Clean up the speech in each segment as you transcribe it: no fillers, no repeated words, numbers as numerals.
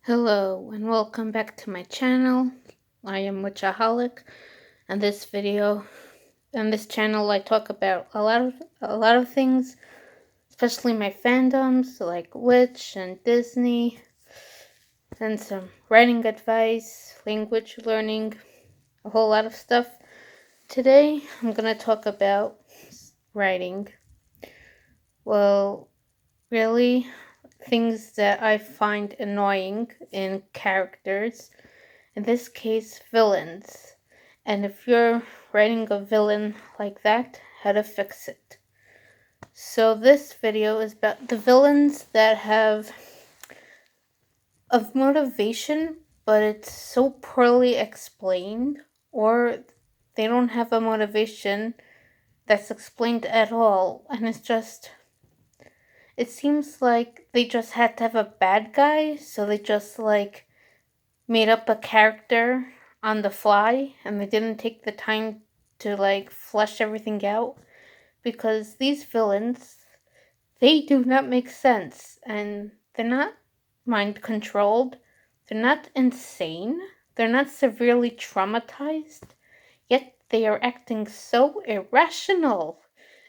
Hello and welcome back to my channel. I am w.i.t.c.h.aholic, and this channel I talk about a lot of things, especially my fandoms like Witch and Disney, and some writing advice, language learning, a whole lot of stuff. Today I'm gonna talk about writing. Well, really, things that I find annoying in characters. In this case, villains. And if you're writing a villain like that, how to fix it. So this video is about the villains that have of motivation, but it's so poorly explained, or they don't have a motivation that's explained at all, and it seems like they just had to have a bad guy, so they just made up a character on the fly and they didn't take the time to flesh everything out, because these villains, they do not make sense, and they're not mind controlled, they're not insane, they're not severely traumatized, yet they are acting so irrational.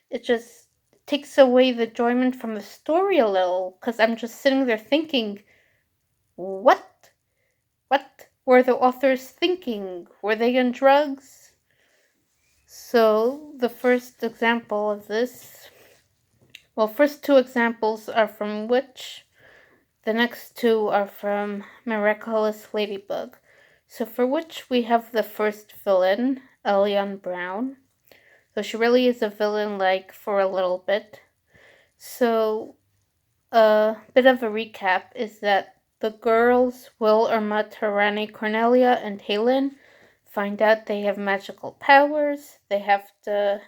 It just takes away the enjoyment from the story a little, because I'm just sitting there thinking, what what were the authors thinking? Were they on drugs? So, the first example of this, well, first two examples are from Witch. The next two are from Miraculous Ladybug. So, for Witch, we have the first villain, Elion Brown. So, she really is a villain, for a little bit. So, a bit of a recap is that the girls, Will, Irma, Tarani, Cornelia, and Halen, find out they have magical powers. They have to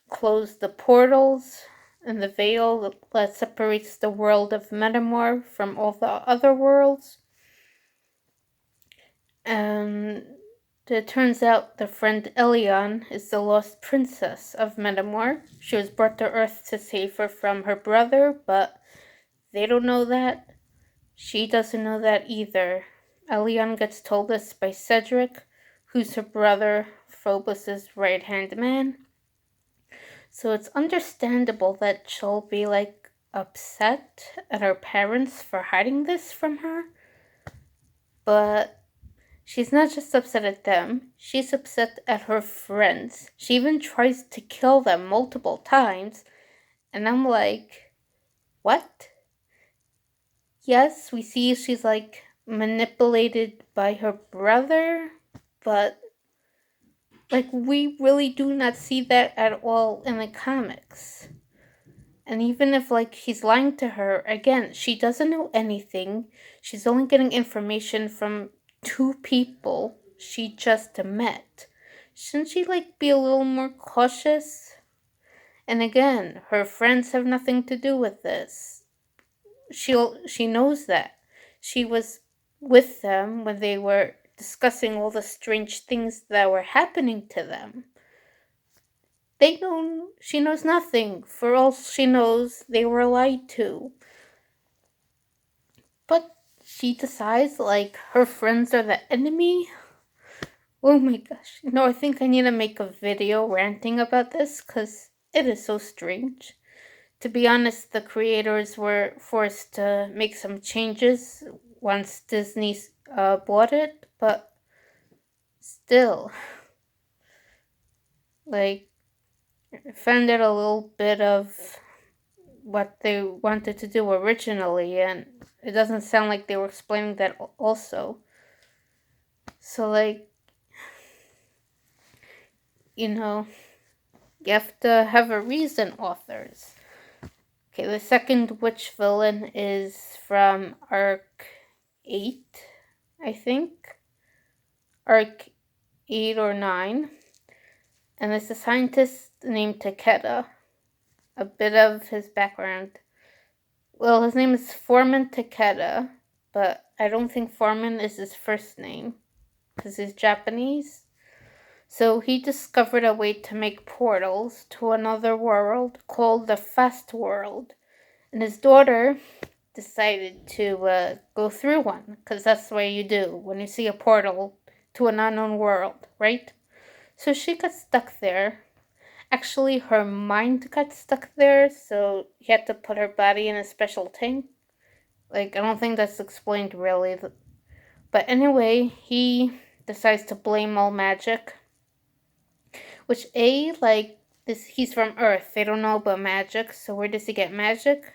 close the portals and the veil that separates the world of Metamor from all the other worlds. And it turns out the friend Elion is the lost princess of Metamor. She was brought to Earth to save her from her brother, but they don't know that. She doesn't know that either. Elion gets told this by Cedric, who's her brother, Phobos' right-hand man. So it's understandable that she'll be upset at her parents for hiding this from her. But she's not just upset at them, she's upset at her friends. She even tries to kill them multiple times. And I'm like, what? Yes, we see she's manipulated by her brother, but we really do not see that at all in the comics. And even if he's lying to her, again, she doesn't know anything. She's only getting information from two people she just met. Shouldn't she be a little more cautious? And again, her friends have nothing to do with this. She knows that. She was with them when they were discussing all the strange things that were happening to them. She knows nothing. For all she knows, they were lied to. But she decides her friends are the enemy. Oh my gosh. No, I think I need to make a video ranting about this, because it is so strange. To be honest, the creators were forced to make some changes once Disney bought it, but still, I found it a little bit of what they wanted to do originally, and it doesn't sound like they were explaining that also. So, you have to have a reason, authors. Okay, the second witch villain is from Arc 8, I think. Arc 8 or 9. And it's a scientist named Takeda. A bit of his background. Well, his name is Foreman Takeda, but I don't think Foreman is his first name, because he's Japanese. So he discovered a way to make portals to another world called the Fast World. And his daughter decided to go through one, because that's what you do when you see a portal to an unknown world, right? So she got stuck there. Actually, her mind got stuck there, so he had to put her body in a special tank. Like, I don't think that's explained really. But anyway, he decides to blame all magic. Which, like, this, he's from Earth. They don't know about magic, so where does he get magic?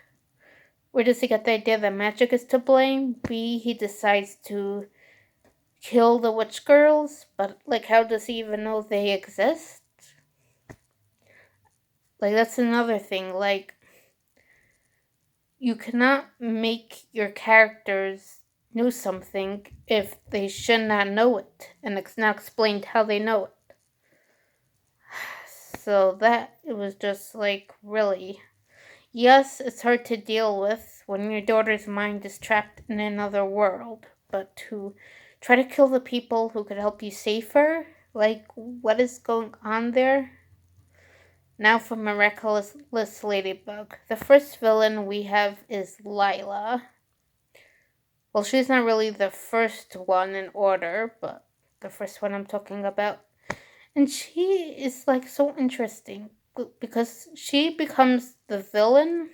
Where does he get the idea that magic is to blame? B, he decides to kill the witch girls, but, like, how does he even know they exist? Like, that's another thing. Like, you cannot make your characters know something if they should not know it, and it's not explained how they know it. So that, it was just like, really. Yes, it's hard to deal with when your daughter's mind is trapped in another world, but to try to kill the people who could help you save her? Like, what is going on there? Now for Miraculous Ladybug. The first villain we have is Lila. Well, she's not really the first one in order, but the first one I'm talking about. And she is, like, so interesting because she becomes the villain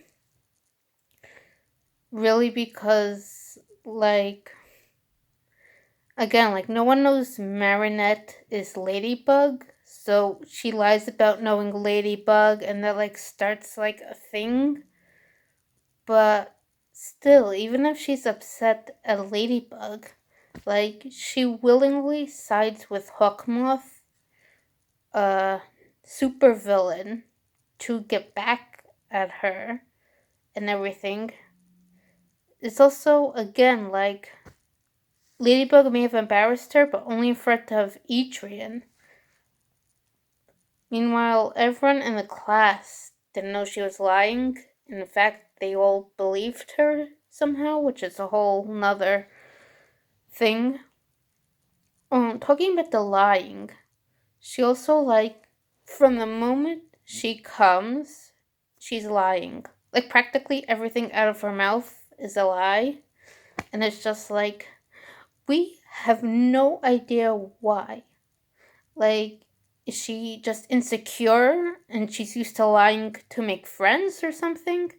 really because, like, again, like, no one knows Marinette is Ladybug, so she lies about knowing Ladybug, and that, like, starts, like, a thing. But still, even if she's upset at Ladybug, like, she willingly sides with Hawkmoth, a super villain, to get back at her and everything. It's also, again, like, Ladybug may have embarrassed her, but only in front of Adrian. Meanwhile, everyone in the class didn't know she was lying. In fact, they all believed her somehow, which is a whole nother thing. Talking about the lying, she also, like, from the moment she comes, she's lying. Like, practically everything out of her mouth is a lie. And it's just like, we have no idea why. Like, is she just insecure and she's used to lying to make friends or something?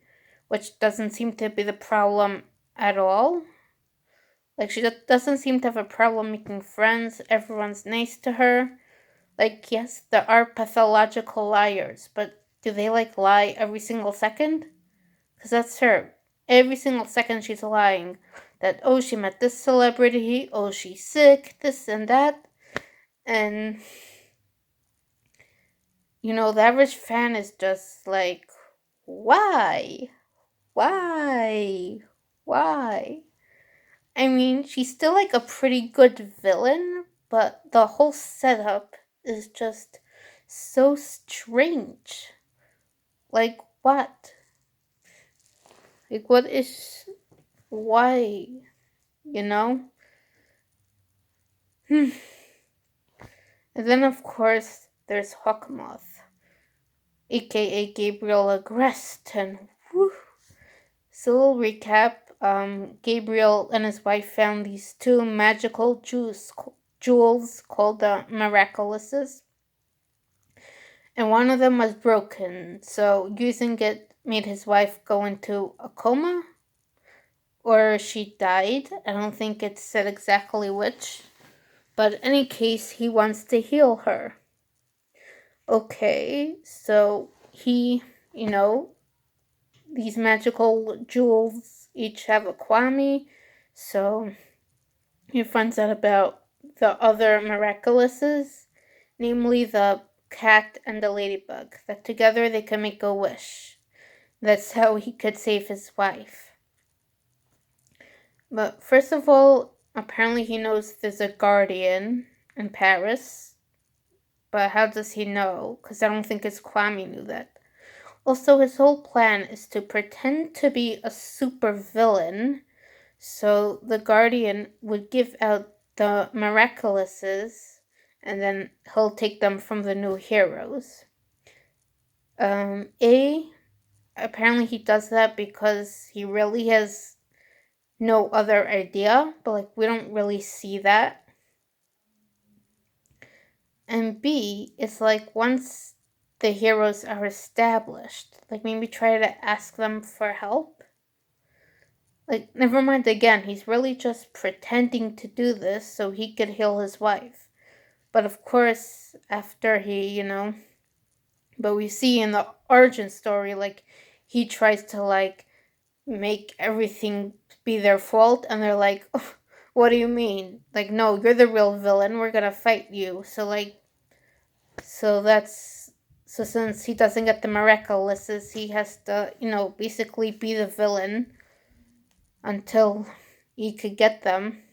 Which doesn't seem to be the problem at all. Like, she doesn't seem to have a problem making friends. Everyone's nice to her. Like, yes, there are pathological liars, but do they, like, lie every single second? Because that's her. Every single second she's lying. That, oh, she met this celebrity, oh, she's sick, this and that. And, the average fan is just like, why? Why? Why? I mean, she's still, like, a pretty good villain, but the whole setup is just so strange. Like, what? Like, what is. Why? You know? And then, of course, there's Hawkmoth, aka Gabriel Agrest, and whew. So, a little recap. Gabriel and his wife found these two magical jewels called the Miraculouses, and one of them was broken, so using it made his wife go into a coma, or she died. I don't think it said exactly which, but in any case, he wants to heal her. Okay, so he, these magical jewels each have a Kwame, so he finds out about the other miraculouses, namely the cat and the ladybug, that together they can make a wish. That's how he could save his wife. But first of all, apparently he knows there's a guardian in Paris. But how does he know? Because I don't think his Kwame knew that. Also, his whole plan is to pretend to be a super villain, so the Guardian would give out the Miraculouses, and then he'll take them from the new heroes. Apparently he does that because he really has no other idea, but like we don't really see that. And B, it's like once the heroes are established, like maybe try to ask them for help. Like, never mind again, he's really just pretending to do this so he could heal his wife. But of course, after but we see in the origin story, like, he tries to, like, make everything be their fault, and they're like, "Oh, what do you mean? Like, no, you're the real villain, we're gonna fight you." So, like, so that's. So since he doesn't get the miraculouses, he has to, basically be the villain until he could get them.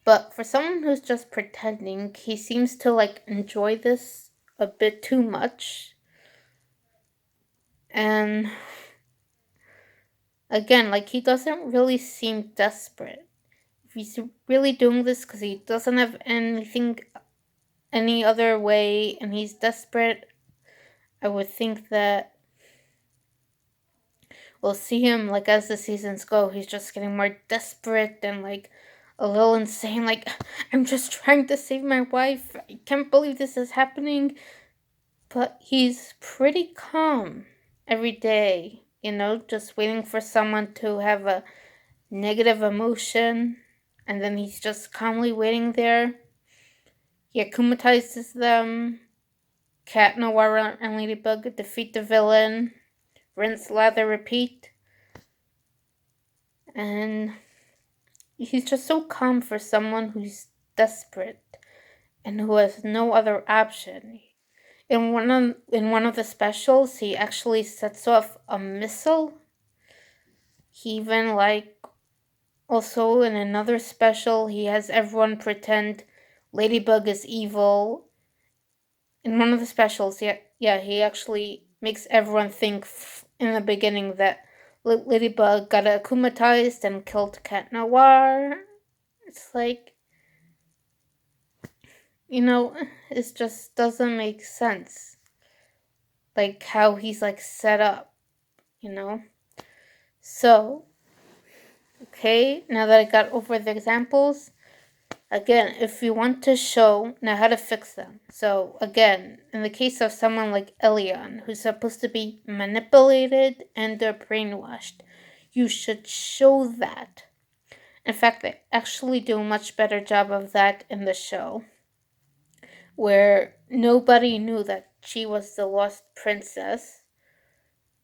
But for someone who's just pretending, he seems to like enjoy this a bit too much. And again, like he doesn't really seem desperate. If he's really doing this because he doesn't have anything, any other way, and he's desperate, I would think that we'll see him like as the seasons go. He's just getting more desperate and like a little insane. Like, I'm just trying to save my wife. I can't believe this is happening. But he's pretty calm every day, just waiting for someone to have a negative emotion, and then he's just calmly waiting there. He akumatizes them. Cat Noir and Ladybug defeat the villain. Rinse, lather, repeat. And he's just so calm for someone who's desperate and who has no other option. In one of the specials, he actually sets off a missile. He even also in another special, he has everyone pretend Ladybug is evil. In one of the specials, yeah, he actually makes everyone think in the beginning that Ladybug got akumatized and killed Cat Noir. It's like, it just doesn't make sense. Like how he's like set up, you know? So, okay, now that I got over the examples, again, if you want to show now how to fix them. So, again, in the case of someone like Elion, who's supposed to be manipulated and brainwashed, you should show that. In fact, they actually do a much better job of that in the show, where nobody knew that she was the lost princess.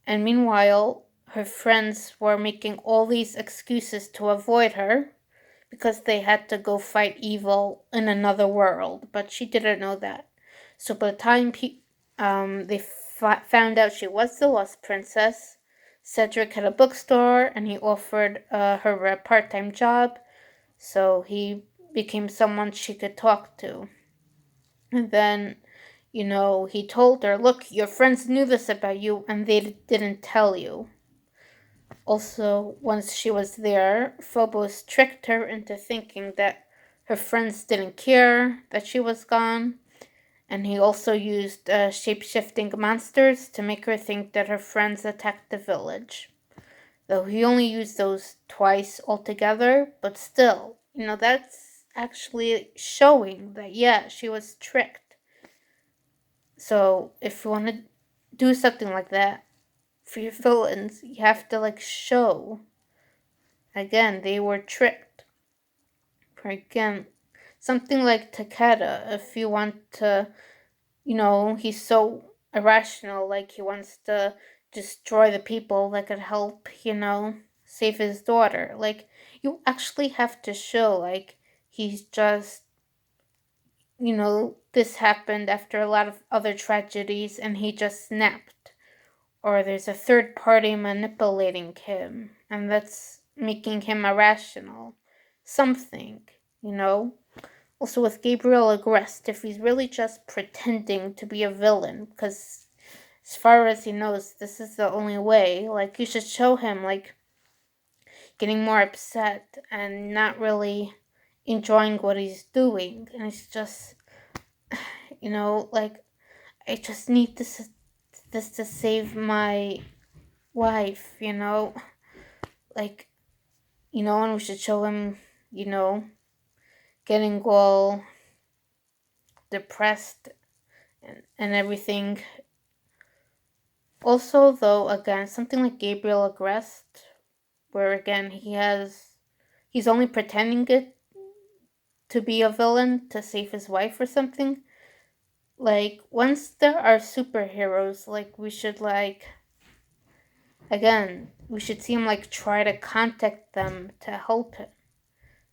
And meanwhile, her friends were making all these excuses to avoid her because they had to go fight evil in another world, but she didn't know that. So by the time they found out she was the lost princess, Cedric had a bookstore and he offered her a part-time job, so he became someone she could talk to. And then, he told her, "Look, your friends knew this about you and they didn't tell you." Also, once she was there, Phobos tricked her into thinking that her friends didn't care that she was gone, and he also used shape-shifting monsters to make her think that her friends attacked the village. Though he only used those twice altogether, but still, that's actually showing that, yeah, she was tricked. So, if you want to do something like that for your villains, you have to, show. Again, they were tricked. Again, something like Takeda, if you want to, he's so irrational, like he wants to destroy the people that could help, save his daughter. Like, you actually have to show, he's just, this happened after a lot of other tragedies and he just snapped. Or there's a third party manipulating him, and that's making him irrational. Something, you know? Also, with Gabriel Agreste, if he's really just pretending to be a villain, because as far as he knows, this is the only way, you should show him, getting more upset and not really enjoying what he's doing. And it's just, I just need this to save my wife, like and we should show him, getting all depressed and everything. Also, though, again, something like Gabriel Agrest, where again he's only pretending it to be a villain to save his wife or something. Like, once there are superheroes, like, we should, like, again, we should see him, like, try to contact them to help him.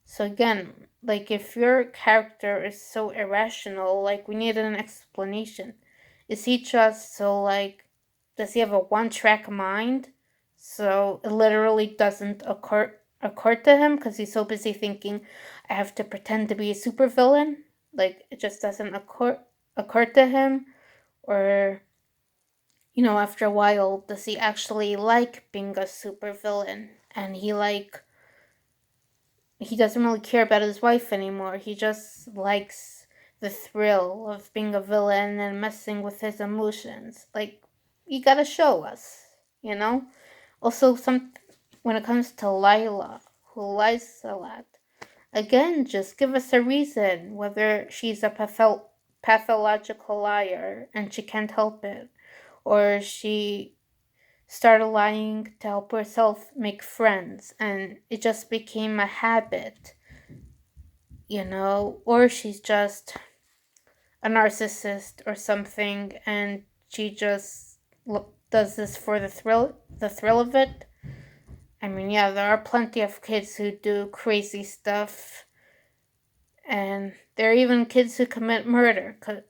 So again, like, if your character is so irrational, like, we need an explanation. Is he just so, like, does he have a one-track mind? So it literally doesn't occur to him because he's so busy thinking, I have to pretend to be a supervillain. Like, it just doesn't occur to him. Or, after a while, does he actually like being a supervillain? And he doesn't really care about his wife anymore. He just likes the thrill of being a villain and messing with his emotions. Like, you gotta show us, you know? Also, when it comes to Lila, who lies a lot, again, just give us a reason whether she's a pathological liar and she can't help it, or she started lying to help herself make friends and it just became a habit, or she's just a narcissist or something and she just does this for the thrill of it. I mean, yeah, there are plenty of kids who do crazy stuff, and there are even kids who commit murder because,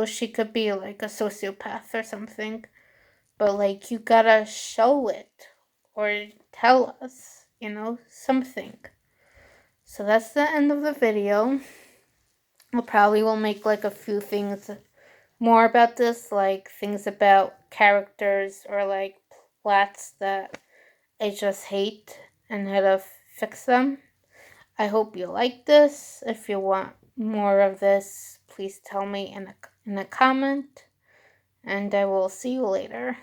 she could be like a sociopath or something. But, like, you gotta show it or tell us, something. So that's the end of the video. I probably will make, like, a few things more about this, like things about characters or, like, plots that I just hate and how to fix them. I hope you like this. If you want more of this, please tell me in a comment, and I will see you later.